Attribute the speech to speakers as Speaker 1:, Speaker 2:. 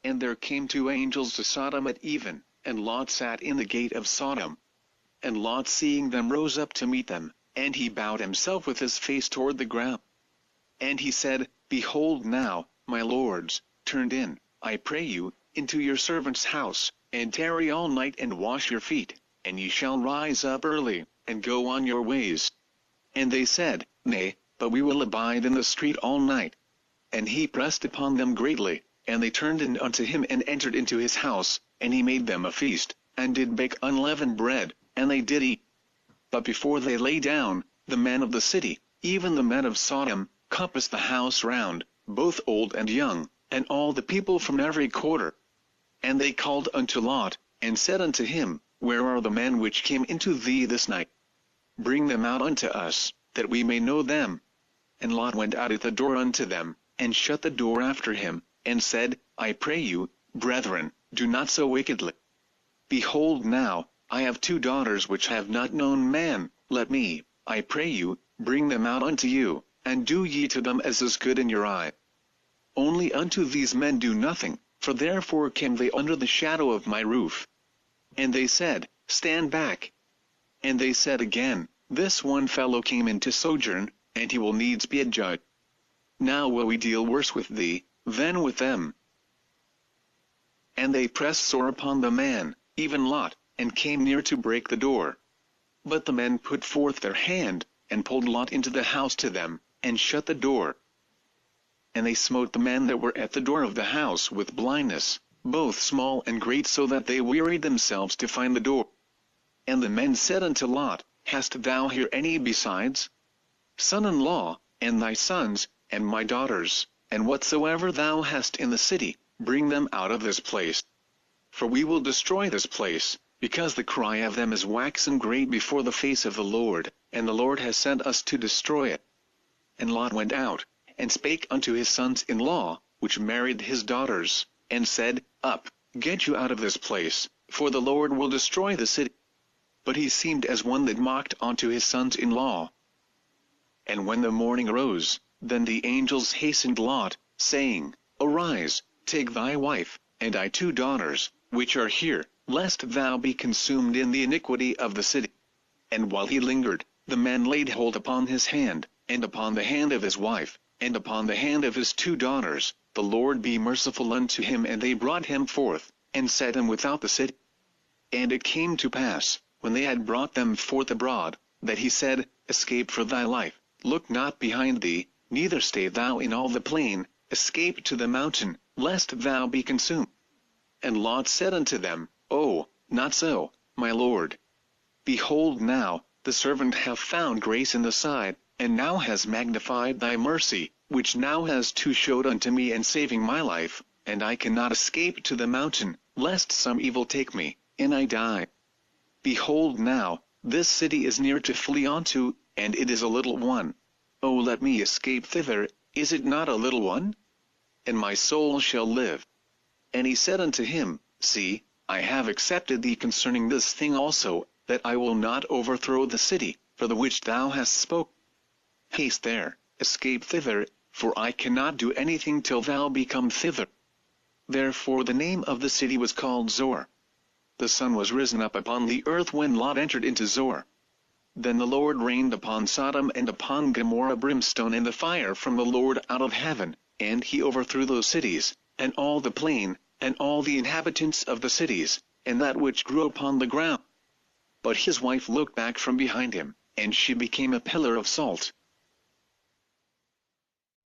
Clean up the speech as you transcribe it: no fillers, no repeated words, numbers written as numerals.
Speaker 1: And there came two angels to Sodom at even, and Lot sat in the gate of Sodom. And Lot seeing them rose up to meet them, and he bowed himself with his face toward the ground. And he said, Behold now, my lords, turn in, I pray you, into your servant's house, and tarry all night and wash your feet, and ye shall rise up early, and go on your ways. And they said, Nay, but we will abide in the street all night. And he pressed upon them greatly, and they turned in unto him and entered into his house, and he made them a feast, and did bake unleavened bread, and they did eat. But before they lay down, the men of the city, even the men of Sodom, compassed the house round, both old and young, and all the people from every quarter. And they called unto Lot, and said unto him, Where are the men which came into thee this night? Bring them out unto us, that we may know them. And Lot went out at the door unto them, and shut the door after him, and said, I pray you, brethren, do not so wickedly. Behold now, I have two daughters which have not known man, let me, I pray you, bring them out unto you, and do ye to them as is good in your eye. Only unto these men do nothing, for therefore came they under the shadow of my roof. And they said, Stand back. And they said again, This one fellow came in to sojourn, and he will needs be a judge. Now will we deal worse with thee, than with them. And they pressed sore upon the man, even Lot, and came near to break the door. But the men put forth their hand, and pulled Lot into the house to them, and shut the door. And they smote the men that were at the door of the house with blindness, both small and great, so that they wearied themselves to find the door. And the men said unto Lot, Hast thou here any besides? Son-in-law, and thy sons, and my daughters, and whatsoever thou hast in the city, bring them out of this place. For we will destroy this place, because the cry of them is waxen great before the face of the Lord, and the Lord has sent us to destroy it. And Lot went out, and spake unto his sons-in-law, which married his daughters, and said, Up, get you out of this place, for the Lord will destroy the city. But he seemed as one that mocked unto his sons-in-law. And when the morning arose, then the angels hastened Lot, saying, Arise, take thy wife, and thy two daughters, which are here, lest thou be consumed in the iniquity of the city. And while he lingered, the men laid hold upon his hand, and upon the hand of his wife, and upon the hand of his two daughters, the Lord be merciful unto him. And they brought him forth, and set him without the city. And it came to pass, when they had brought them forth abroad, that he said, Escape for thy life, look not behind thee, neither stay thou in all the plain, escape to the mountain, lest thou be consumed. And Lot said unto them, Oh, not so, my lord. Behold now, the servant hath found grace in the sight, and now has magnified thy mercy, which now hast to showed unto me in saving my life, and I cannot escape to the mountain, lest some evil take me, and I die. Behold now, this city is near to flee unto, and it is a little one. O let me escape thither, is it not a little one? And my soul shall live. And he said unto him, See, I have accepted thee concerning this thing also, that I will not overthrow the city, for the which thou hast spoken. Haste there, escape thither, for I cannot do anything till thou be come thither. Therefore the name of the city was called Zoar. The sun was risen up upon the earth when Lot entered into Zoar. Then the Lord rained upon Sodom and upon Gomorrah brimstone and the fire from the Lord out of heaven, and he overthrew those cities, and all the plain, and all the inhabitants of the cities, and that which grew upon the ground. But his wife looked back from behind him, and she became a pillar of salt,